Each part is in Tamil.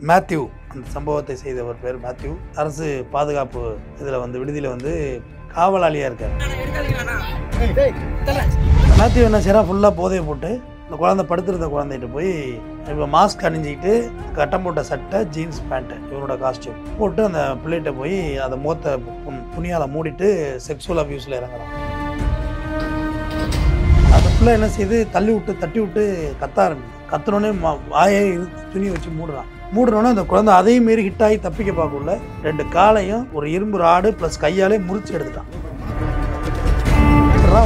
மேத்யூ அந்த சம்பவத்தை செய்தவர் பேர் மேத்யூ. அரசு பாதுகாப்பு இதில் வந்து விடுதியில் வந்து காவலாளியாக இருக்கார். மேத்யூ என்ன செய்யறா, ஃபுல்லாக போதையை போட்டு இந்த குழந்தை படுத்திருந்த குழந்தைகிட்ட போய் இப்போ மாஸ்க் அணிஞ்சிக்கிட்டு கட்டம் போட்ட சட்டை ஜீன்ஸ் பேண்ட்டு இவனோட காஸ்டியூம் போட்டு அந்த பிள்ளைகிட்ட போய் அதை மோத்த துணியால் மூடிட்டு செக்ஸுவல் அபியூஸில் இறங்குறான். அந்த பிள்ளை என்ன செய்யுது, தட்டி விட்டு கத்த ஆரம்பிச்சு. கத்தினோடனே வாயை துணி வச்சு மூடுறோன்னே அந்த குழந்தை அதையும் மீறி ஹிட் ஆகி தப்பிக்க பார்க்கல 2 காலையும் ஒரு இரும்பு ராடு ப்ளஸ் கையாலே முறிச்சு எடுத்துட்டான்.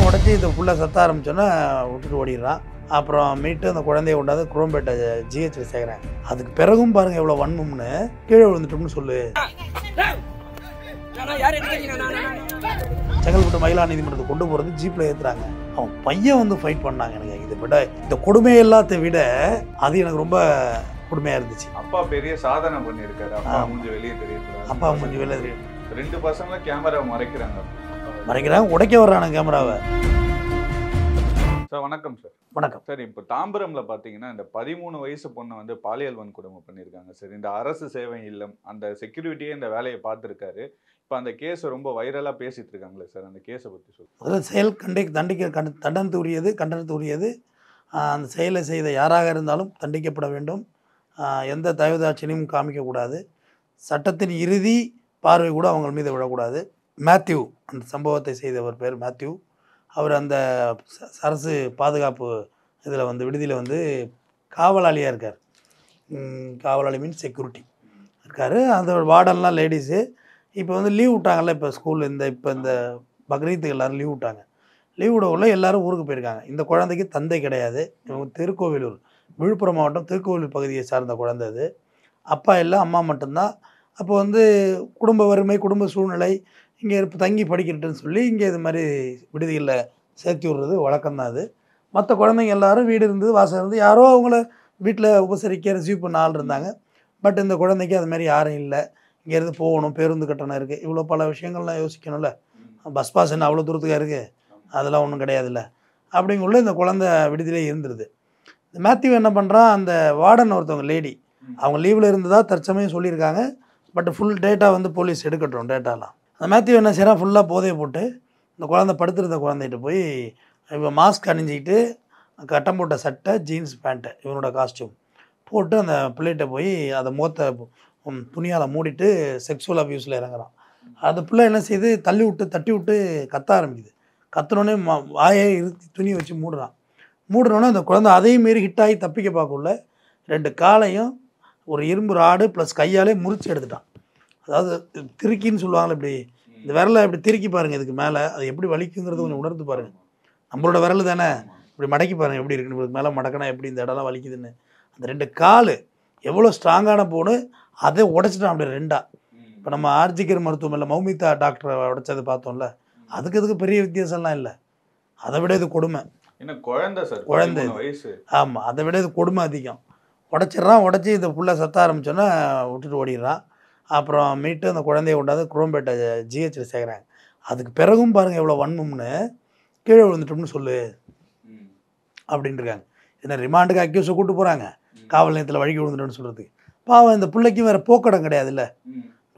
உடச்சி இதை ஃபுல்லாக சத்த ஆரம்பிச்சோன்னா விட்டுட்டு ஓடிடுறான். அப்புறம் மீட்டு அந்த குழந்தைய கொண்டாந்து குரோம்பேட்டை ஜிஹெச்சில் சேர்க்குறேன். அதுக்கு பிறகும் பாருங்கள் எவ்வளோ வன்மம்னு, கீழே விழுந்துட்டோம்னு சொல்லு. செங்கல்பட்டு மகிழா நீதிமன்றத்தை கொண்டு போகிறது ஜீப்பில் ஏற்றுறாங்க. அவன் பையன் வந்து ஃபைட் பண்ணாங்க. எனக்கு இதை விட இந்த கொடுமை எல்லாத்தை விட அது எனக்கு ரொம்ப கொடுமையாக இருந்துச்சு. அப்பா பெரிய சாதனை பண்ணியிருக்காரு. அப்பா மூஞ்சி வெளியே தெரியும். 2 பசங்களும் கேமரா மறைக்கிறாங்க, உடைக்க வர்றான கேமராவை. சார் வணக்கம் சார். வணக்கம் சார். இப்போ தாம்பரம்ல பார்த்தீங்கன்னா இந்த 13 வயசு பொண்ணை வந்து பாலியல் வன்கொடுமை பண்ணியிருக்காங்க சார். இந்த அரசு சேவை இல்லம் அந்த செக்யூரிட்டியே இந்த வேலையை பார்த்துருக்காரு. இப்போ அந்த கேஸ் ரொம்ப வைரலாக பேசிட்டு இருக்காங்களே சார், அந்த கேஸை பற்றி சொல்லுங்கள். அதில் செயல் கண்டனத்துக்குரியது. அந்த செயலை செய்த யாராக இருந்தாலும் தண்டிக்கப்பட வேண்டும். எந்த தயவுதாட்சியமும் காமிக்கக்கூடாது. சட்டத்தின் இறுதி பார்வை கூட அவங்க மீது விடக்கூடாது. மேத்யூ அந்த சம்பவத்தை செய்தவர் பேர் மேத்யூ. அவர் அந்த அரசு பாதுகாப்பு இதில் வந்து விடுதியில் வந்து காவலாளியாக இருக்கார். காவலாளி மீன்ஸ் செக்யூரிட்டி இருக்கார். அந்த வார்டன்லாம் லேடிஸு. இப்போ வந்து லீவ் விட்டாங்கல்ல, இப்போ ஸ்கூலில் இந்த பக்ரீத்துக்கு எல்லோரும் லீவ் விட்டாங்க. லீவ் விடவுள்ள எல்லோரும் ஊருக்கு போயிருக்காங்க. இந்த குழந்தைக்கு தந்தை கிடையாது. இவங்க திருக்கோவிலூர், விழுப்புரம் மாவட்டம் திருக்கோவிலூர் பகுதியை சார்ந்த குழந்தை. அது அப்பா இல்லை, அம்மா மட்டும்தான். அப்போ வந்து குடும்ப வறுமை, குடும்ப சூழ்நிலை, இங்கே தங்கி படிக்கிறதுன்னு சொல்லி இங்கே இது மாதிரி விடுதிகளில் சேர்த்து விடுறது வழக்கம்தான். அது மற்ற குழந்தைங்க எல்லோரும் வீடு இருந்தது, வாசல் இருந்து, யாரோ அவங்கள வீட்டில் உபசரிக்க ரிசீவ் பண்ண ஆள் இருந்தாங்க. பட் இந்த குழந்தைக்கு அது மாதிரி யாரும் இல்லை. இங்கேருந்து போகணும், பேருந்து கட்டணம் இருக்குது, இவ்வளோ பல விஷயங்கள்லாம் யோசிக்கணும்ல. பஸ் பாஸ் என்ன அவ்வளோ தூரத்துக்காக இருக்குது, அதெல்லாம் ஒன்றும் கிடையாதுல்ல. அப்படிங்குள்ள இந்த குழந்தை விடுதியிலே இருந்துருது. இந்த மேத்யூ என்ன பண்ணுறான், அந்த வார்டன் ஒருத்தவங்க லேடி, அவங்க லீவில் இருந்ததா தற்சமயம் சொல்லியிருக்காங்க. பட் ஃபுல் டேட்டா வந்து போலீஸ் எடுக்கட்டும் டேட்டாலாம். அந்த மேத்யூ என்ன செய்கிறான், ஃபுல்லாக போதையை போட்டு இந்த குழந்தை படுத்திருந்த குழந்தைகிட்ட போய் இப்போ மாஸ்க் அணிஞ்சிக்கிட்டு கட்டம் போட்ட சட்டை ஜீன்ஸ் பேண்ட்டு இவனோட காஸ்டியூம் போட்டு அந்த பிள்ளைகிட்ட போய் அதை மோத்த துணியால் மூடிட்டு செக்ஸுவல் அபியூஸில் இறங்குறான். அந்த பிள்ளை என்ன செய்யுது, தட்டி விட்டு கத்த ஆரம்பிக்குது. கத்தினோடனே வாயை துணி வச்சு மூடுறோன்னே அந்த குழந்தை அதையும் மீறி ஹிட் ஆகி தப்பிக்க பார்க்கல 2 காலையும் ஒரு இரும்பு ராடு ப்ளஸ் கையாலே முறிச்சு எடுத்துட்டான். அதாவது திருக்கின்னு சொல்லுவாங்களே, இப்படி இந்த விரலை இப்படி திருக்கி பாருங்கள், இதுக்கு மேலே அது எப்படி வலிக்குங்கிறது கொஞ்சம் உணர்ந்து பாருங்கள். நம்மளோட விரல் தானே, இப்படி மடக்கி பாருங்கள் எப்படி இருக்குன்னு, இதுக்கு மேலே மடக்கினா எப்படி இந்த இடம்லாம் வலிக்குதுன்னு. அந்த 2 கால் எவ்வளோ ஸ்ட்ராங்கான போனு, அதை உடைச்சிட்டான் அப்படி 2ஆ. இப்போ நம்ம ஆர்ஜிகர் மருத்துவமனையில் மௌமிதா டாக்டரை உடைச்சது பார்த்தோம்ல, அதுக்கு பெரிய வித்தியாசம்லாம் இல்லை. அதை விட இது கொடுமை. குழந்தை வயசு. ஆமாம், அதை விட இது கொடுமை அதிகம். உடச்சி இதை ஃபுல்லாக சத்த ஆரம்பிச்சோன்னா விட்டுட்டு ஓடிடுறான். அப்புறம் மீட்டு அந்த குழந்தைய கொண்டாந்து குரோம்பேட்டை ஜிஹெச்சில் சேர்க்குறாங்க. அதுக்கு பிறகும் பாருங்கள் எவ்வளோ வன்மம்னு, கீழே விழுந்துட்டோம்னு சொல்லு அப்படின்ட்டு இருக்காங்க. என்ன ரிமாண்டுக்கு அக்யூஸை கூப்பிட்டு போகிறாங்க, காவல் நிலையத்தில் வழுக்கி விழுந்துட்டோன்னு சொல்கிறதுக்கு. பாவம் இந்த பிள்ளைக்கும் வேறு போக்கடம் கிடையாதுல்ல.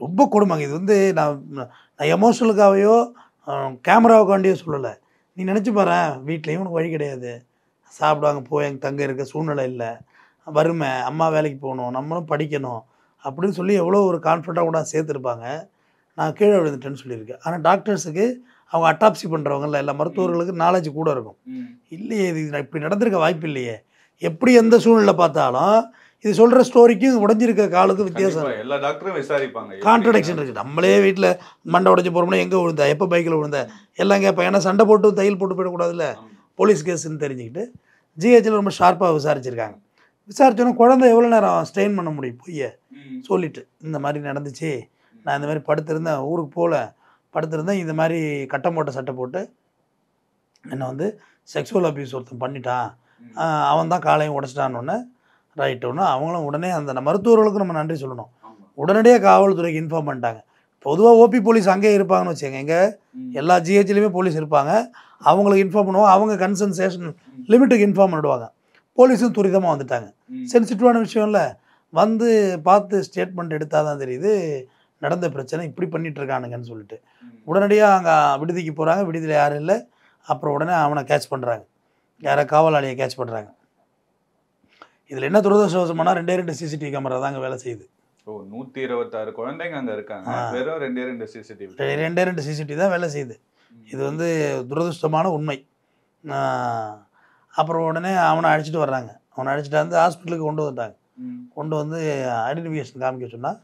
ரொம்ப கொடுமைங்க. இது வந்து நான் எமோஷனலுக்காகவையோ கேமராவுக்காண்டியோ சொல்லலை. நீ நினச்சி பாரு, வீட்லேயும் உனக்கு வழி கிடையாது, சாப்பிடுவாங்க, போய் எங்கள் தங்க இருக்க சூழ்நிலை இல்லை, வறுமை, அம்மா வேலைக்கு போகணும், நம்மளும் படிக்கணும் அப்படின்னு சொல்லி எவ்வளோ ஒரு கான்ஃபிடண்ட்டாக கூட சேர்த்துருப்பாங்க. நான் கீழே விழுந்துட்டேன்னு சொல்லியிருக்கேன். ஆனால் டாக்டர்ஸுக்கு அவங்க அட்டாப்சி பண்ணுறவங்கல்ல, எல்லா மருத்துவர்களுக்கு நாலேஜ் கூட இருக்கும். இல்லையே, இது இப்படி நடந்திருக்க வாய்ப்பு இல்லையே. எப்படி எந்த சூழ்நிலை பார்த்தாலும் இது சொல்கிற ஸ்டோரிக்கும் உடஞ்சிருக்க காலுக்கும் வித்தியாசம். எல்லா டாக்டரும் விசாரிப்பாங்க, கான்ட்ரடிக்ஷன் இருக்குது. நம்மளே வீட்டில் மண்டை உடஞ்சி போகிறோம்னா எங்கே விழுந்தா, எப்போ பைக்கில் விழுந்தா எல்லாம் கேட்பேன். ஏன்னா சண்டை போட்டு தையல் போட்டு போயிடக்கூடாதுல்ல, போலீஸ் கேஸுன்னு தெரிஞ்சுக்கிட்டு ஜிஹெச்சில் ரொம்ப ஷார்ப்பாக விசாரிச்சிருக்காங்க. விசாரிச்சோன்னா குழந்தை எவ்வளோ நேரம் ஸ்ட்ரெயின் பண்ண முடியும், பொய்ய சொல்லிவிட்டு இந்த மாதிரி நடந்துச்சு, நான் இந்த மாதிரி படுத்திருந்தேன், ஊருக்கு போகல, படுத்திருந்தேன், இந்த மாதிரி கட்டம் போட்ட சட்டை போட்டு என்னை வந்து செக்ஸுவல் அபியூஸ் ஒருத்தன் பண்ணிட்டான், அவன் தான் காலையும் உடச்சிட்டான்னு ரைட்டுன்னா அவங்களும் உடனே அந்த மருத்துவர்களுக்கு நம்ம நன்றி சொல்லணும். உடனடியாக காவல்துறைக்கு இன்ஃபார்ம் பண்ணிட்டாங்க. பொதுவாக ஓபி போலீஸ் அங்கேயே இருப்பாங்கன்னு வச்சுக்கோங்க, எங்கே எல்லா ஜிஹெச்லேயுமே போலீஸ் இருப்பாங்க. அவங்களுக்கு இன்ஃபார்ம் பண்ணுவாங்க, அவங்க கன்சன்சேஷன் லிமிட்டுக்கு இன்ஃபார்ம் பண்ணிடுவாங்க. போலீஸும் துரிதமாக வந்துட்டாங்க. சென்சிட்டிவான விஷயம் இல்லை. வந்து பார்த்து ஸ்டேட்மெண்ட் எடுத்தால் தான் தெரியுது நடந்த பிரச்சனை இப்படி பண்ணிட்டு இருக்கானுங்கன்னு சொல்லிட்டு. உடனடியாக அங்கே விடுதிக்கு போகிறாங்க. விடுதியில் யாரும் இல்லை. அப்புறம் உடனே அவனை கேட்ச் பண்ணுறாங்க. யாரை? காவலாளியை கேட்ச் பண்ணுறாங்க. இதில் என்ன துரதிருஷ்டவசமானா 2 சிசிடிவி கேமரா தாங்க வேலை செய்யுது. 126 குழந்தைங்க அங்கே இருக்காங்க, வெறும் 2 சிசிடிவி 2 சிசிடிவி தான் வேலை செய்யுது. இது வந்து துரதிருஷ்டமான உண்மை. அப்புறம் உடனே அவனை அழைச்சிட்டு வர்றாங்க. அவனை அழைச்சிட்டு வந்து ஹாஸ்பிட்டலுக்கு கொண்டு வந்துட்டாங்க. கொண்டு வந்து ஐடென்டிஃபிகேஷன் காமிக்க சொன்னால்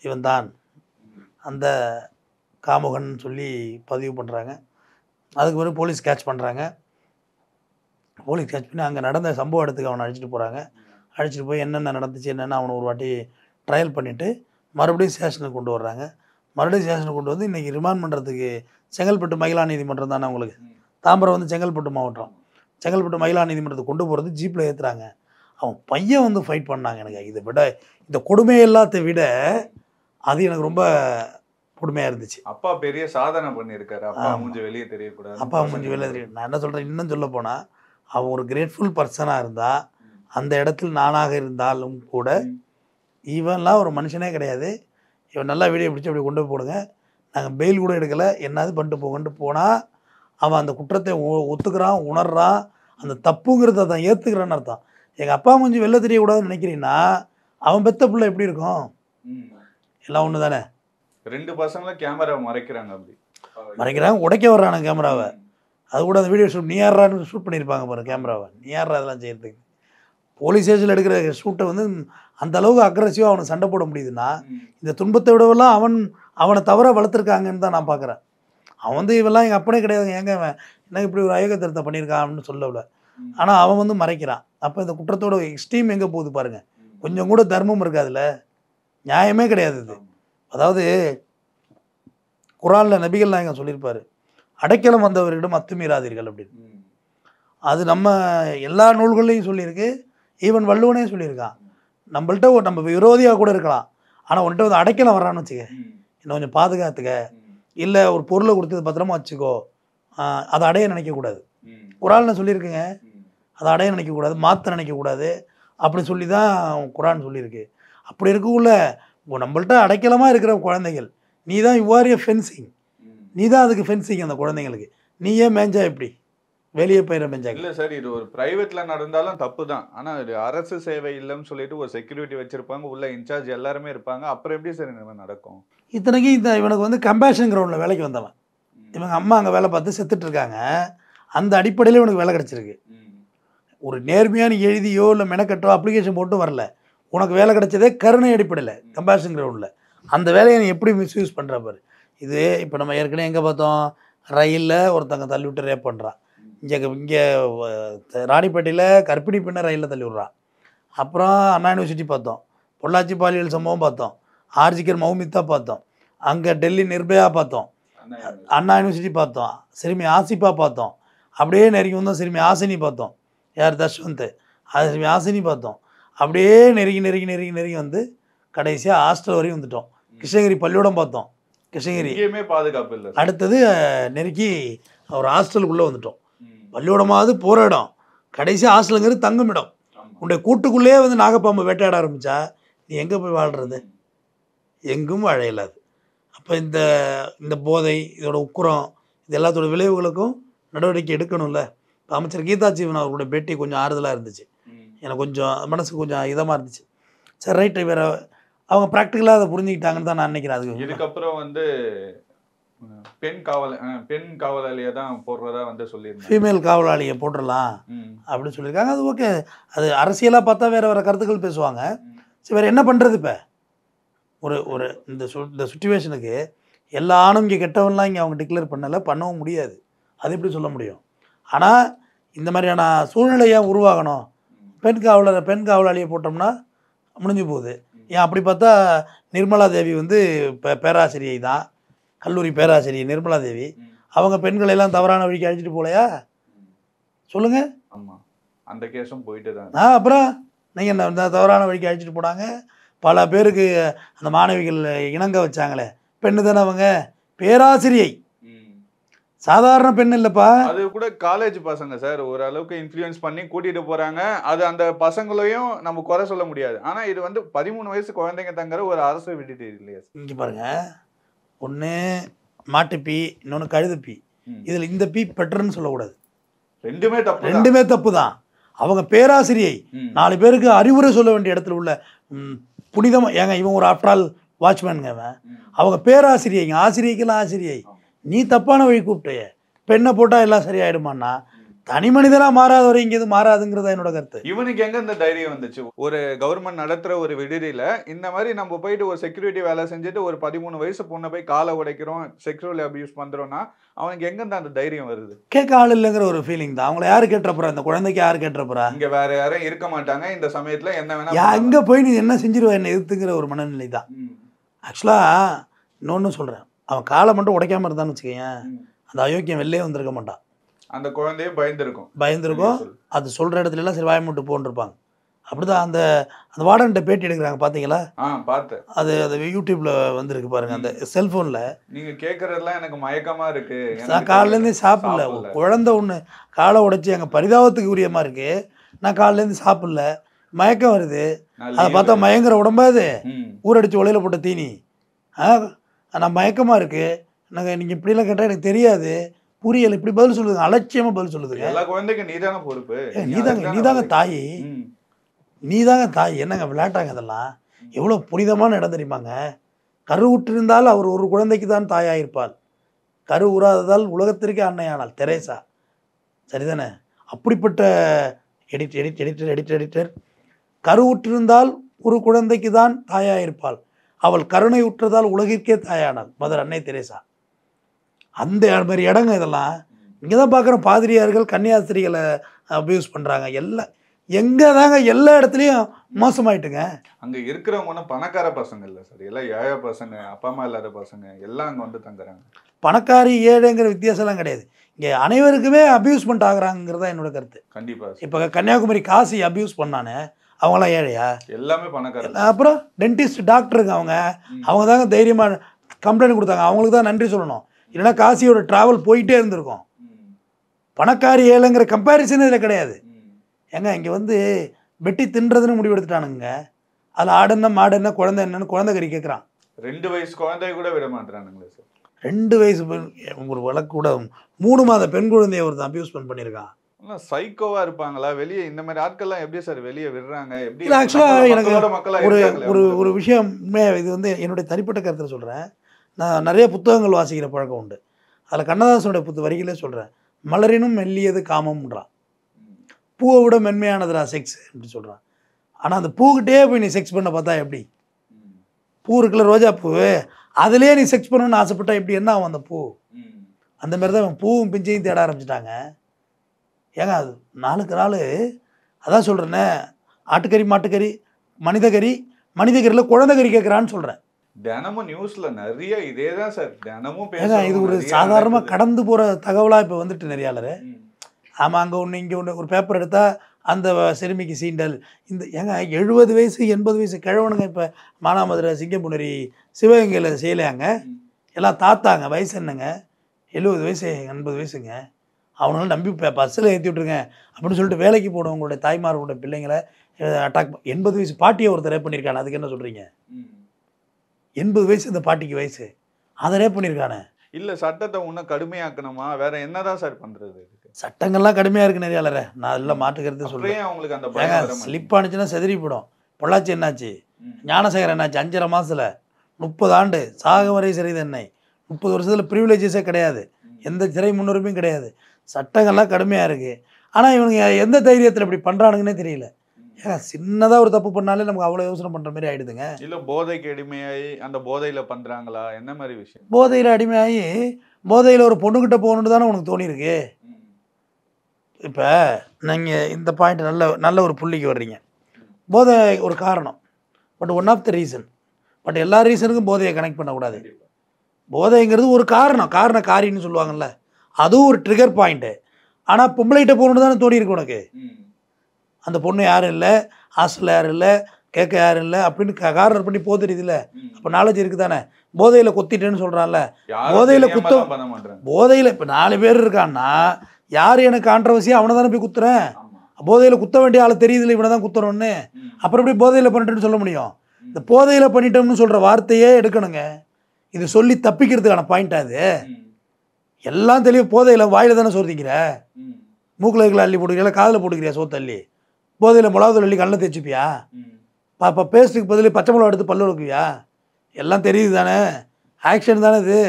இவன் தான் அந்த காமுகன் சொல்லி பதிவு பண்ணுறாங்க. அதுக்கு பிறகு போலீஸ் கேட்ச் பண்ணுறாங்க. போலீஸ் கேட்ச் பண்ணி அங்கே நடந்த சம்பவ இடத்துக்கு அவனை அழைச்சிட்டு போகிறாங்க. அழைச்சிட்டு போய் என்னென்ன நடந்துச்சு என்னென்ன அவனை ஒரு வாட்டி ட்ரையல் பண்ணிவிட்டு மறுபடியும் ஸ்டேஷனுக்கு கொண்டு வர்றாங்க. மறுபடியும் ஸ்டேஷனுக்கு கொண்டு வந்து இன்றைக்கி ரிமாண்ட் பண்ணுறதுக்கு செங்கல்பட்டு மகிழா நீதிமன்றம் தானே உங்களுக்கு. தாம்பரம் வந்து செங்கல்பட்டு மாவட்டம். செங்கல்பட்டு மகிழா நீதிமன்றத்துக்கு கொண்டு போகிறது ஜீப்பில் ஏற்றுறாங்க. அவன் பையன் வந்து ஃபைட் பண்ணாங்க. எனக்கு இதை விட இந்த கொடுமை எல்லாத்தை விட அது எனக்கு ரொம்ப கொடுமையாக இருந்துச்சு. அப்பா பெரிய சாதனை பண்ணியிருக்காரு. அப்பா மூஞ்சி வெளியே தெரியக்கூடாது. அப்பா மூஞ்சி வெளியே தெரியும். நான் என்ன சொல்கிறேன், இன்னும் சொல்ல போனால் அவன் ஒரு கிரேட்ஃபுல் பர்சனாக இருந்தால், அந்த இடத்துல நானாக இருந்தாலும் கூட இவன்லாம் ஒரு மனுஷனே கிடையாது. இவன் நல்லா வீடியோ பிடிச்சி அப்படி கொண்டு போய் போடுங்க, நாங்கள் பெயில் கூட எடுக்கலை, என்னது பண்ணிட்டு போகன்ட்டு போனால் அவன் அந்த குற்றத்தை ஒத்துக்கிறான், உணர்றான், அந்த தப்புங்கிறத தான் ஏற்றுக்கிறான்னு அர்த்தம். எங்கள் அப்பா மூஞ்சி வெளில தெரியக்கூடாதுன்னு நினைக்கிறீங்கன்னா அவன் பெத்த பிள்ளை எப்படி இருக்கும்? எல்லாம் ஒன்று தானே. 2 பசங்களும் கேமரா மறைக்கிறாங்க. அப்படி மறைக்கிறாங்க, உடைக்க வர்றானுங்க கேமராவை. அது கூட அந்த வீடியோ ஷூட் நீ யாரான்னு ஷூட் பண்ணியிருப்பாங்க பாருங்க கேமராவை. நீ யாரா அதெல்லாம் செய்யறதுக்கு? போலீஸ் ஸ்டேஷனில் எடுக்கிற ஷூட்டை வந்து அந்த அளவுக்கு அக்ரெசிவாக அவனுக்கு சண்டை போட முடியுதுன்னா இந்த துன்பத்தை விடவெல்லாம் அவனை தவற வளர்த்துருக்காங்கன்னு தான் நான் பார்க்குறேன். அவன் வந்து இவெல்லாம் எங்கள் அப்பனே கிடையாதுங்க, ஏங்க அவன் என்ன இப்படி ஒரு அயோகத்திரத்தை பண்ணியிருக்கான் அப்படின்னு சொல்லல. ஆனால் அவன் வந்து மறைக்கிறான். அப்போ இந்த குற்றத்தோட எக்ஸ்ட்ரீம் எங்கே போகுது பாருங்கள். கொஞ்சம் கூட தர்மம் இருக்காதுல்ல, நியாயமே கிடையாது இது. அதாவது குரானில் நபிகள் நாயகம் சொல்லியிருப்பார், அடைக்கலம் வந்தவரிடம் அத்துமீறாதீர்கள் அப்படின்னு. அது நம்ம எல்லா நூல்கள்லையும் சொல்லியிருக்கு. ஈவன் வள்ளுவனே சொல்லியிருக்கான். நம்மள்ட்ட நம்ம விரோதியாக கூட இருக்கலாம், ஆனால் உன்கிட்ட வந்து அடைக்கலம் வரான்னு வச்சுக்க, இன்னும் கொஞ்சம் பாதுகாத்துக்க, இல்லை ஒரு பொருளை கொடுத்து பத்திரமா வச்சுக்கோ, அதை அடைய நினைக்கக்கூடாது. குரானில் சொல்லியிருக்குங்க, அதை அடைய நினைக்கக்கூடாது, மாற்ற நினைக்கக்கூடாது, அப்படி சொல்லி தான் குரான் சொல்லியிருக்கு. அப்படி இருக்கக்குள்ள நம்மள்ட்ட அடைக்கலமாக இருக்கிற குழந்தைகள், நீ தான் இவ்வாறிய ஃபென்சிங், நீ தான் அதுக்கு ஃபென்சிங் அந்த குழந்தைங்களுக்கு. நீ ஏன் மேஞ்சா எப்படி வெளியே போயிட மேஞ்சா? இல்லை சார், இது ஒரு ப்ரைவேட்ல நடந்தாலும் தப்பு தான். ஆனால் இது அரசு சேவை இல்லைன்னு சொல்லிட்டு ஒரு செக்யூரிட்டி வச்சிருப்பாங்க, உள்ள இன்சார்ஜ் எல்லாருமே இருப்பாங்க. அப்புறம் எப்படி சார் இந்த மாதிரி நடக்கும்? இத்தனைக்கு இவனுக்கு வந்து கம்பேஷன் கிரவுண்டில் வேலைக்கு வந்தவன். இவங்க அம்மா அங்கே வேலை பார்த்து செத்துட்டு இருக்காங்க. அந்த அடிப்படையில் இவனுக்கு வேலை கிடச்சிருக்கு. ஒரு நேர்மையான எழுதியோ இல்லை மெனக்கட்டோ அப்ளிகேஷன் போட்டு வரல, உனக்கு வேலை கிடைச்சதே கருணை அடிப்படையில் கம்பேஷன் கிரவுண்டில். அந்த வேலையை நீ எப்படி மிஸ்யூஸ் பண்ணுற பாரு. இது இப்போ நம்ம ஏற்கனவே எங்கே பார்த்தோம், ரயிலில் ஒருத்தங்க தள்ளி விட்டு ரேப் பண்ணுறான். இங்கே ராணிப்பேட்டையில் கர்ப்பிணி பெண்ணை ரயிலில் தள்ளி விட்றான். அப்புறம் அண்ணா யூனிவர்சிட்டி பார்த்தோம், பொள்ளாச்சி பாலியல் சம்பவம் பார்த்தோம், ஆர்ஜிகர் மௌமிதா பார்த்தோம், அங்கே டெல்லி நிர்பயா பார்த்தோம், அண்ணா யூனிவர்சிட்டி பார்த்தோம், சிறுமி ஆசிஃபா பார்த்தோம், அப்படியே நெருங்கி வந்தோம் சிறுமி ஆசினி பார்த்தோம், யார் தஷ்வந்த், அது சிறுமி ஆசினி பார்த்தோம். அப்படியே நெருங்கி வந்து கடைசியாக ஹாஸ்டல் வரையும் வந்துட்டோம். கிருஷ்ணகிரி பள்ளியோடம் பார்த்தோம், கிருஷ்ணகிரி பாதுகாப்பு இல்லை. அடுத்தது நெருக்கி ஒரு ஹாஸ்டலுக்குள்ளே வந்துட்டோம். பள்ளியோடமாவது போகிற இடம், கடைசி ஹாஸ்டலுங்கிறது தங்கும் இடம். உன்னுடைய கூட்டுக்குள்ளேயே வந்து நாகப்பாம்பு வேட்டையாட ஆரம்பித்தா நீ எங்கே போய் வாழ்கிறது? எங்கும் வாழ இயலாது. அப்போ இந்த போதை, இதோட உக்குரம், இது எல்லாத்தோட விளைவுகளுக்கும் நடவடிக்கை எடுக்கணும்ல. இப்போ அமைச்சர் கீதா ஜீவன் அவர்களுடைய பேட்டி கொஞ்சம் ஆறுதலாக இருந்துச்சு, எனக்கு கொஞ்சம் மனசுக்கு கொஞ்சம் இதமாக இருந்துச்சு. சரி ரைட்டு, வேறு அவங்க ப்ராக்டிக்கலாக அதை புரிஞ்சுக்கிட்டாங்கன்னு தான் நான் நினைக்கிறேன். அதுக்கு இதுக்கப்புறம் வந்து பெண் காவலாளியை தான் போடுறதா வந்து சொல்லியிருக்காங்க, ஃபீமேல் காவலாளியை போட்டுடலாம் அப்படின்னு சொல்லியிருக்காங்க. அது ஓகே, அது அரசியலாக பார்த்தா வேறு கருத்துக்கள் பேசுவாங்க. சரி, வேறு என்ன பண்ணுறது? இப்போ ஒரு இந்த சுச்சுவேஷனுக்கு எல்லா ஆணும் இங்கே கெட்டவன்லாம் இங்கே அவங்க டிக்ளேர் பண்ணவும் முடியாது. அது எப்படி சொல்ல முடியும்? ஆனால் இந்த மாதிரியான சூழ்நிலையாக உருவாகணும். பெண் காவலாளியை போட்டோம்னா முடிஞ்சு போகுது. ஏன் அப்படி பார்த்தா நிர்மலா தேவி வந்து பேராசிரியை தான், கல்லூரி பேராசிரியை நிர்மலா தேவி. அவங்க பெண்களெல்லாம் தவறான வழிக்கு அழைச்சிட்டு போகலையா? சொல்லுங்கள். ஆமாம், அந்த கேஸும் போயிட்டு தான். அப்புறம் நீங்கள் இந்த தவறான வழிக்கு அழைச்சிட்டு போனாங்க, பல பேருக்கு அந்த மாணவிகள் இணங்க வச்சாங்களே, பெண்ணு தானே அவங்க, பேராசிரியை. சாதாரண பெண் இல்லைப்பா. அது கூட காலேஜ் பசங்க சார், ஓரளவுக்கு இன்ஃப்ளூயன்ஸ் பண்ணி கூட்டிட்டு போறாங்க. அது அந்த பசங்களையும் நம்ம குறை சொல்ல முடியாது. ஆனா இது வந்து 13 வயசு குழந்தைங்க தங்குற ஒரு அரசு விடுதி இல்லையா சார்? இங்கே பாருங்க, ஒன்று மாட்டுப்பி, இன்னொன்று கழுதுப்பி. இதில் இந்த பி பெட்டர்னு சொல்லக்கூடாது. ரெண்டுமே தப்பு. ரெண்டுமே தப்பு தான். அவங்க பேராசிரியை 4 பேருக்கு அறிவுரை சொல்ல வேண்டிய இடத்துல உள்ள புனிதமாக, ஏங்க இவன் ஒரு ஆஃப்டர் ஆல் வாட்ச்மேனுங்க, அவன் அவங்க பேராசிரியைங்க, ஆசிரியைக்கெல்லாம் ஆசிரியை. நீ தப்பான வழி கூப்பிட்டே, பெண்ணை போட்டால் எல்லாம் சரியாயிடுமான்னா, தனி மனிதனாக மாறாதவரை இங்கே இது மாறாதுங்கிறதா என்னோட கருத்து. இவனுக்கு எங்க இந்த தைரியம் வந்துச்சு? ஒரு கவர்மெண்ட் நடத்துற ஒரு விடுதியில இந்த மாதிரி நம்ம போயிட்டு ஒரு செக்யூரிட்டி வேலை செஞ்சுட்டு ஒரு 13 வயசு பொண்ணை போய் காலை உடைக்கிறோம், செக்ஷுவல் அபியூஸ் பண்றோம்னா அவனுக்கு எங்க அந்த தைரியம் வருது? கேட்க ஆள் இல்லைங்கிற ஒரு ஃபீலிங் தான். அவங்கள யாரு கேட்டுறப்போறா? அந்த குழந்தைக்கு யாரு கேட்டுறப்போறா? இங்க வேற யாரும் இருக்க மாட்டாங்க, இந்த சமயத்துல என்ன வேணா அங்கே போய் நீ என்ன செஞ்சிருவா, என்ன எதிர்த்துங்கிற ஒரு மனநிலை தான். ஆக்சுவலாக இன்னொன்று சொல்கிறேன், அவன் காலை மட்டும் உடைக்காம இருந்தான்னு வச்சுக்கேன், அந்த அயோக்கியம் வெளிலே வந்திருக்க மாட்டான். அந்த குழந்தையும் பயந்துருக்கும். அது சொல்கிற இடத்துல எல்லாம் சரி வாய மூட்டு போன்ருப்பாங்க. அப்படிதான் அந்த அந்த வார்டன்கிட்ட பேட்டி எடுக்கிறாங்க, பார்த்தீங்களா? பார்த்தேன். அது யூடியூப்ல வந்துருக்கு பாருங்க, அந்த செல்ஃபோனில். நீங்கள் கேட்குறதுலாம் எனக்கு மயக்கமாக இருக்கு, நான் காலையிலேருந்து சாப்பிடல. குழந்தை ஒன்று காலை உடைச்சி எங்கள் பரிதாபத்துக்கு உரியமாக இருக்கு. நான் காலையிலேருந்து சாப்பிடல, மயக்கம் வருது. அதை பார்த்தா மயங்கிற உடம்பாது, ஊரடிச்சு உலையில போட்ட தீனி. நான் மயக்கமாக இருக்கு, நாங்கள் நீங்கள் இப்படிலாம் கேட்டால் எனக்கு தெரியாது, புரியல, இப்படி பதில் சொல்லுதுங்க, அலட்சியமாக பதில் சொல்லுதுங்க. எல்லா குழந்தைக்கும் நீதான பொறுப்பு. நீதாங்க தாய், நீதாங்க தாய். என்னங்க விளையாட்டாங்க அதெல்லாம்? எவ்வளோ புனிதமான இடம் தெரியுமாங்க? கரு உற்றிருந்தால் அவர் ஒரு குழந்தைக்கு தான் தாயாயிருப்பாள், கரு உறாததால் உலகத்திற்கே அன்னையானாள் தெரேசா. சரிதானே? அப்படிப்பட்ட எடிட்டர் கரு உற்றிருந்தால் ஒரு குழந்தைக்கு தான் தாயாயிருப்பாள், அவள் கருணை உற்றதால் உலகிற்கே தாயானாள், மதர் அன்னை தெரேசா. அந்த மாதிரி இடங்க இதெல்லாம். இங்கே தான் பார்க்குறோம், பாதிரியார்கள் கன்னியாஸ்திரிகளை அபியூஸ் பண்ணுறாங்க. எல்லாம் எங்கே தாங்க, எல்லா இடத்துலையும் மோசமாயிட்டுங்க. அங்கே இருக்கிறவங்க பணக்கார பசங்க இல்லை சார், எல்லாம் ஏழை பசங்க, அப்பா அம்மா இல்லாத பசங்க எல்லாம் அங்கே வந்து தங்குறாங்க. பணக்காரி ஏழைங்கிற வித்தியாசம்லாம் கிடையாது, இங்கே அனைவருக்குமே அபியூஸ்மெண்ட் ஆகுறாங்கிறதா என்னோட கருத்து. கண்டிப்பாக. இப்போ கன்னியாகுமரி காசி அபியூஸ் பண்ணானே, அவங்களாம் ஏழையா? எல்லாமே பணக்கார. அப்புறம் டென்டிஸ்ட் டாக்டருங்க, அவங்க தாங்க தைரியமாக கம்ப்ளைண்ட் கொடுத்தாங்க, அவங்களுக்கு தான் நன்றி சொல்லணும். இல்லைன்னா காசியோட ட்ராவல் போயிட்டே இருந்திருக்கும். பணக்காரி ஏழைங்கிற கம்பேரிசன் இதில் கிடையாது. ஏங்க இங்கே வந்து வெட்டி தின்றதுன்னு முடிவு எடுத்துட்டானுங்க. அதில் ஆடு என்ன மாடு என்ன குழந்தை என்னன்னு குழந்தை கறி கேட்குறான். 2 வயசு குழந்தைய கூட விட மாட்டானுங்களே சார். 2 வயசு பெண், ஒரு வழக்கு கூட 3 மாத பெண் குழந்தைய ஒருத்தன் அபியூஸ் பண்ணியிருக்கான். சைக்கோவா இருப்பாங்களா வெளியே? இந்த மாதிரி ஆட்கள்லாம் எப்படி சார் வெளியே விடுறாங்க? எப்படி? ஆக்சுவலாக எனக்கு ஒரு விஷயம், இது வந்து என்னுடைய தனிப்பட்ட கருத்தில் சொல்கிறேன். நான் நிறைய புத்தகங்கள் வாசிக்கிற பழக்கம் உண்டு. அதில் கண்ணதாசனுடைய வரிகளே சொல்கிறேன், மலரினும் மெல்லியது காமம்ன்றான், பூவை விட மென்மையானதுடா செக்ஸ் அப்படி சொல்கிறான். ஆனால் அந்த பூக்கிட்டே போய் நீ செக்ஸ் பண்ண பார்த்தா எப்படி? பூ இருக்குல்ல, ரோஜா பூ, அதுலேயே நீ செக்ஸ் பண்ணணும்னு ஆசைப்பட்டா எப்படி என்ன ஆகும் அந்த பூ? அந்த மாதிரி தான் பூவும் பிஞ்சையும் தேட ஆரம்பிச்சிட்டாங்க. ஏங்க அது நாளுக்கு நாள், அதான் சொல்கிறேன்னே, ஆட்டுக்கறி மாட்டுக்கறி, மனிதக்கறியில் குழந்தை கறி கேட்குறான்னு சொல்கிறேன். தினமும் நியூஸ்ல நிறைய இதே தான் சார், தினமும் ஏங்க இது ஒரு சாதாரணமாக கடந்து போகிற தகவலாக இப்போ வந்துட்டு நிறையாளர். ஆமாம், அங்கே ஒன்று இங்கே ஒன்று, ஒரு பேப்பர் எடுத்தால் அந்த சிறுமிக்கு சீண்டல். இந்த ஏங்க 70 வயசு 80 வயசு கிழவனுங்க இப்போ மானாமதுரை சிங்கம்புணரி சிவகங்கையில் செய்யலையாங்க, எல்லாம் தாத்தாங்க. வயசு என்னங்க? 70 வயசு 80 வயசுங்க. அவனால நம்பி பஸ்ஸில் ஏற்றி விட்ருங்க அப்படின்னு சொல்லிட்டு வேலைக்கு போனவங்களுடைய தாய்மாரோட பிள்ளைங்களை அட்டாக். 80 வயசு பாட்டியை ஒருத்தர் ரேப் பண்ணியிருக்கானே, அதுக்கு என்ன சொல்கிறீங்க? 80 வயசு இந்த பாட்டிக்கு வயசு, அதை ரேப் பண்ணியிருக்கானே. இல்லை சட்டத்தை இன்னும் கடுமையாக்கணுமா? வேற என்னதான் சார் பண்ணுறது? சட்டங்கள்லாம் கடுமையாக இருக்குது நிறையாளர, நான் எல்லாம் மாட்டுக்கிறது சொல்கிறேன். அவங்களுக்கு அந்த ஸ்லிப் ஆனிச்சுன்னா செதறி போடும். பொள்ளாச்சி என்னாச்சு, ஞானசேகர் என்னாச்சு, 5.5 மாதத்தில் 30 ஆண்டு சாக வரை சிறை தண்டனை, 30 வருஷத்தில் ப்ரிவிலேஜஸே கிடையாது, எந்த சிறை முன்னுரிமையும் கிடையாது. சட்டங்கள்லாம் கடுமையாக இருக்குது. ஆனால் இவனுங்க எந்த தைரியத்தில் இப்படி பண்ணுறானுங்கன்னே தெரியல. ஏங்க சின்னதாக ஒரு தப்பு பண்ணாலே நமக்கு அவ்வளோ யோசனை பண்ணுற மாதிரி ஆகிடுதுங்க. இல்லை போதைக்கு அடிமையாகி அந்த போதையில் பண்ணுறாங்களா, என்ன மாதிரி விஷயம்? போதையில் அடிமையாகி போதையில் ஒரு பொண்ணுக்கிட்ட போகணுன்னு தானே உனக்கு தோணியிருக்கு. இப்போ நீங்கள் இந்த பாயிண்ட் நல்ல ஒரு புள்ளிக்கு வர்றீங்க. போதை ஒரு காரணம், but one of the reason. But எல்லா ரீசனுக்கும் போதையை கனெக்ட் பண்ணக்கூடாது. போதைங்கிறது ஒரு காரின்னு சொல்லுவாங்கள்ல, அதுவும் ஒரு ட்ரிகர் பாயிண்ட்டு. ஆனால் பொம்பளைகிட்ட போகணுன்னு தானே தோணியிருக்கு உனக்கு. அந்த பொண்ணு யாரும் இல்லை, ஹாஸ்டலில் யாரும் இல்லை, கேட்க யாரும் இல்லை அப்படின்னு கார்னர் பண்ணி போக தெரியுதுல்ல. அப்போ நாலேஜ் இருக்குது தானே. போதையில் கொத்திட்டேன்னு சொல்கிறான்ல, போதையில் போதையில் இப்போ 4 பேர் இருக்கான்னா யார் எனக்கு கான்ட்ரவர்சியாக அவனை தானே போய் குத்துறேன். போதையில் குத்த வேண்டிய ஆளை தெரியுதுல்ல இவனை தான் குத்துறோன்னு. அப்புறம் எப்படி போதையில் பண்ணிட்டேன்னு சொல்ல முடியும்? இந்த போதையில் பண்ணிட்டோம்னு சொல்கிற வார்த்தையே எடுக்கணுங்க. இது சொல்லி தப்பிக்கிறதுக்கான பாயிண்ட். அது எல்லாம் தெளிவு. போதையில் வாயில் தானே சோர்த்திக்கிற, மூக்கில் இருக்கிற அள்ளி போட்டுக்கிறியா, காதில் போட்டுக்கிறியா சோத்தள்ளி? போதையில் மிளகாத்தூள் அள்ளி கண்ணில் தேய்ச்சிப்பியா? இப்போ பேஸ்ட்டுக்கு பதில் பச்சை மிளகா எடுத்து பல்லு வைக்குவியா? எல்லாம் தெரியுது தானே. ஆக்ஷன் தானே இது.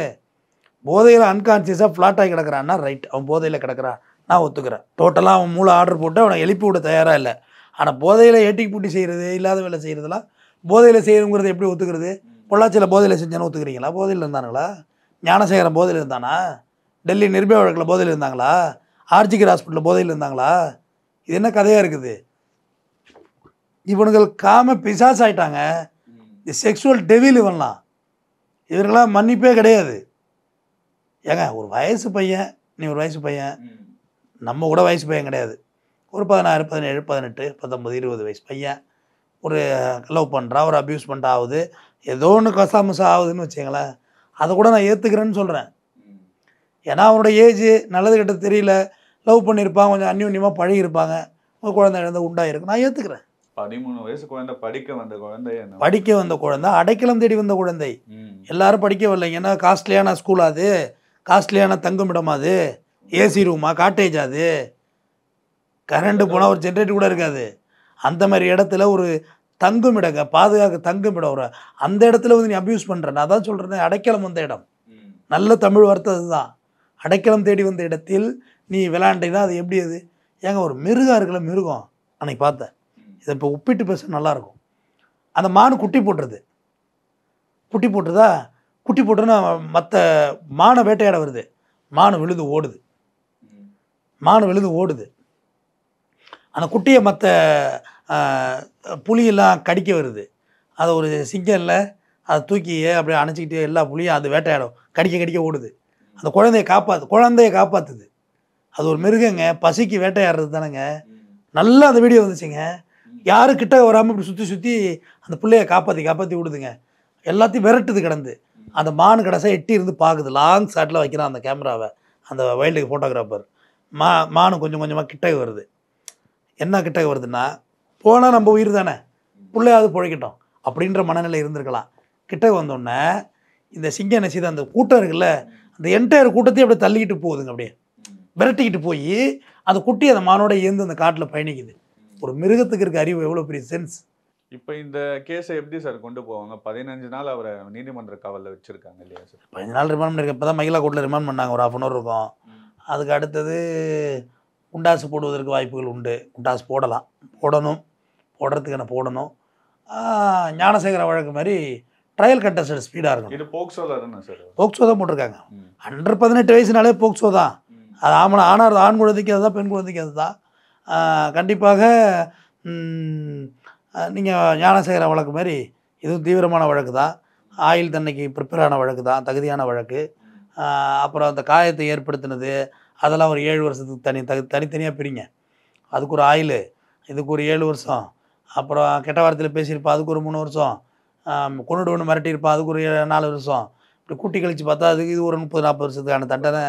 போதையில் அன்கான்சியஸாக ஃப்ளாட் ஆகி கிடக்கிறான்னா ரைட், அவன் போதையில் கிடக்கிறான், நான் ஒத்துக்கிறேன். டோட்டலாக அவன் மூளை ஆர்டர் போட்டு அவனை எழுப்பி விட தயாராக இல்லை. ஆனால் போதையில் ஏட்டிக்கு பூட்டி செய்கிறது, இல்லாத வேலை செய்கிறதுலாம் போதையில் செய்யணுங்கிறது எப்படி ஒத்துக்கிறது? பொள்ளாச்சியில் போதையில் செஞ்சேன்னு ஒத்துக்கிறீங்களா? போதையில் இருந்தானுங்களா? ஞானசேகரன் போதையில் இருந்தானா? டெல்லி நிர்பயா வழக்கில் போதையில் இருந்தாங்களா? ஆர்ஜிகர் ஹாஸ்பிட்டலில் போதையில் இருந்தாங்களா? இது என்ன கதையாக இருக்குது? இவனுங்கள் காம பிசாஸ் ஆயிட்டாங்க. இந்த செக்ஷுவல் டெவில் இவன்லாம். இவர்களாம் மன்னிப்பே கிடையாது. ஏங்க ஒரு வயசு பையன், நீ ஒரு வயசு பையன், நம்ம கூட வயசு பையன் கிடையாது. ஒரு 16, 17, 18, 19, 20 வயசு பையன் ஒரு லவ் பண்ணுறான், ஒரு அப்யூஸ்மெண்ட் ஆகுது, ஏதோ ஒன்று கசாமசா ஆகுதுன்னு வச்சுங்களேன். அதை கூட நான் ஏற்றுக்கிறேன்னு சொல்கிறேன். ஏன்னா அவனோட ஏஜ் நல்லது கெட்டது தெரியல, லவ் பண்ணியிருப்பான், கொஞ்சம் அந்யோன்யமாக பழகியிருப்பாங்க, ஒரு குழந்தை இழந்த உண்டாயிருக்கு, நான் ஏற்றுக்கிறேன். 13 வயசு குழந்தை, படிக்க வந்த குழந்தை, அடைக்கலம் தேடி வந்த குழந்தை. எல்லாரும் படிக்க வரலைங்க. ஏன்னா காஸ்ட்லியான ஸ்கூல், அது காஸ்ட்லியான தங்குமிடம், அது ஏசி ரூமா, காட்டேஜ், அது கரண்ட்டு போனால் ஒரு ஜென்ரேட்டர் கூட இருக்காது. அந்த மாதிரி இடத்துல ஒரு தங்குமிடங்க, பாதுகாக்க தங்குமிடம், ஒரு அந்த இடத்துல வந்து நீ அப்யூஸ் பண்ணுற. நான் தான் சொல்கிறேன், அடைக்கலம் வந்த இடம். நல்ல தமிழ் வார்த்தை அதுதான். அடைக்கலம் தேடி வந்த இடத்தில் நீ விளையாண்டினா அது எப்படி? அது ஏங்க ஒரு மிருகம் இருக்குல்ல, மிருகம் அன்னைக்கு பார்த்தேன். இதை இப்போ ஒப்பிட்டு பேச நல்லாயிருக்கும். அந்த மானு குட்டி போட்டுருது, குட்டி போட்டுருதா, குட்டி போட்டுன்னா மற்ற மானை வேட்டையாட வருது, மானு விழுது ஓடுது, மானு விழுது ஓடுது. அந்த குட்டியை மற்ற புலியெல்லாம் கடிக்க வருது. அதை ஒரு சிங்கம் இல்லை, அதை தூக்கி அப்படியே அணைச்சிக்கிட்டு எல்லா புலியும் அது வேட்டையாடும், கடிக்க ஓடுது. அந்த குழந்தைய காப்பாற்றுது. அது ஒரு மிருகங்க, பசிக்கு வேட்டையாடுறது தானேங்க. நல்லா அந்த வீடியோ வந்துச்சுங்க. யாரும் கிட்ட வராமல் இப்படி சுற்றி அந்த பிள்ளைய காப்பாற்றி விடுதுங்க. எல்லாத்தையும் விரட்டுது கிடந்து. அந்த மானு கடைசியாக எட்டி இருந்து பார்க்குது. லாங் ஷாட்டில் வைக்கிறான் அந்த கேமராவை, அந்த வைல்டு ஃபோட்டோகிராஃபர். மானு கொஞ்சம் கொஞ்சமாக கிட்டே வருது. என்ன கிட்டே வருதுன்னா, போனால் நம்ம உயிர் தானே, பிள்ளையாவது பிழைக்கட்டும் அப்படின்ற மனநிலை இருந்திருக்கலாம். கிட்ட வந்தோடனே இந்த சிங்கம் என்ன செய்யுது, அந்த கூட்டம் இருக்குல்ல, அந்த என்டையர் கூட்டத்தையும் அப்படியே தள்ளிக்கிட்டு போகுதுங்க, அப்படியே விரட்டிக்கிட்டு போய் அந்த குட்டி அந்த மானோட ஏந்து அந்த காட்டில் பயணிக்குது. ஒரு மிருகத்துக்கு இருக்க அறிவு எவ்வளோ பெரிய சென்ஸ். இப்போ இந்த கேஸை எப்படி சார் கொண்டு போவாங்க? 15 நாள் அவரை நீதிமன்ற காவலில் வச்சுருக்காங்க இல்லையா சார்? 15 நாள் ரிமாண்ட் பண்ணியிருக்கேன். இப்போ தான் மகிழா கோர்ட்டில் ரிமாண்ட் பண்ணாங்க, ஒரு 1/2 hour இருக்கும். அதுக்கு அடுத்தது குண்டாசு போடுவதற்கு வாய்ப்புகள் உண்டு. குண்டாசு போடணும், போடணும். ஞானசேகர வழக்கு மாதிரி ட்ரையல் கண்டஸ்டட் ஸ்பீடாக இருக்கும். இது போக்சோ தானே சார்? போக்சோ தான் போட்டிருக்காங்க. அண்டர் 18 வயசுனாலே போக்சோ தான். அது ஆண் குழந்தைக்கு அதுதான், பெண் குழந்தைக்கு அதுதான். கண்டிப்பாக நீங்கள் ஞானசேகர வழக்கு மாதிரி இதுவும் தீவிரமான வழக்கு தான். ஆயுள் தண்டனைக்கு ப்ரிப்பேரான வழக்கு தான், தகுதியான வழக்கு. அப்புறம் அந்த காயத்தை ஏற்படுத்தினது அதெல்லாம் ஒரு 7 வருஷத்துக்கு தனித்தனியாக பிரிங்க. அதுக்கு ஒரு ஆயுள், இதுக்கு ஒரு 7 வருஷம். அப்புறம் கெட்ட வார்த்தையில் பேசியிருப்பா, அதுக்கு ஒரு 3 வருஷம். கொண்டுட்டு மிரட்டியிருப்பா, அதுக்கு ஒரு 4 வருஷம். இப்படி கூட்டி கழித்து பார்த்தா அதுக்கு இது ஒரு 30-40 வருஷத்துக்கான தண்டனை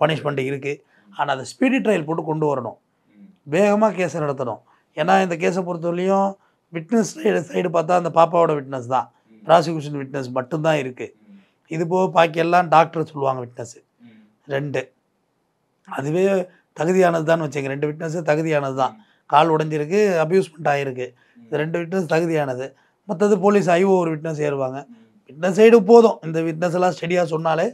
பனிஷ்மெண்ட் இருக்குது. ஆனால் அதை ஸ்பீடி ட்ரையல் போட்டு கொண்டு வரணும், வேகமாக கேஸை நடத்தணும். ஏன்னா இந்த கேஸை பொறுத்தவரையும் விட்னஸ் சைடு பார்த்தா அந்த பாப்பாவோட விட்னஸ் தான், ப்ராசிக்யூஷன் விட்னஸ் மட்டும்தான் இருக்குது. இது போக பாக்கி எல்லாம் டாக்டர் சொல்லுவாங்க விட்னஸ்ஸு 2. அதுவே தகுதியானது தான் வச்சுங்க. 2 விட்னஸ்ஸு தகுதியானது தான். கால் உடைஞ்சிருக்கு, அப்யூஸ்மெண்ட் ஆகிருக்கு, இந்த 2 விட்னஸ் தகுதியானது. மற்றது போலீஸ் ஐஓ ஒரு விட்னஸ் ஏறுவாங்க. விட்னஸ் சைடு போதும், இந்த விட்னஸ் எல்லாம் ஸ்டெடியாக சொன்னாலே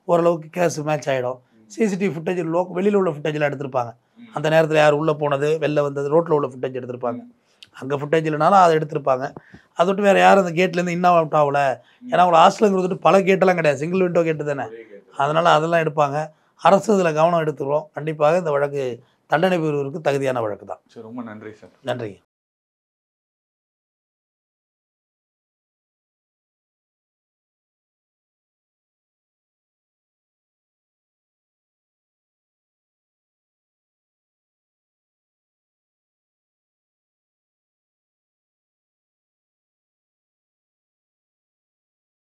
ஓரளவுக்கு கேஸ் மேட்ச் ஆகிடும். சிசிடிவி ஃபுட்டேஜ் வெளியில் உள்ள ஃபுட்டேஜெலாம் எடுத்திருப்பாங்க. அந்த நேரத்தில் யார் உள்ளே போனது, வெளில வந்தது, ரோட்டில் உள்ள ஃபுட்டேஜ் எடுத்திருப்பாங்க. அங்கே ஃபுட்டேஜ் இல்லைனாலும் அதை எடுத்திருப்பாங்க. அதை விட்டு வேறு யாரும் அந்த கேட்லேருந்து இன்னும் அவுட் ஆகலை. ஏன்னா அவங்கள ஹாஸ்டலுங்கிறது பல கேட்டெல்லாம் கிடையாது, சிங்கிள் விண்டோ கேட்டு தானே. அதனால் அதெல்லாம் எடுப்பாங்க. அரசு இதில் கவனம் எடுத்துக்கிறோம். கண்டிப்பாக இந்த வழக்கு தண்டனை பெறுவதற்கு தகுதியான வழக்கு தான். ரொம்ப நன்றி சார். நன்றி.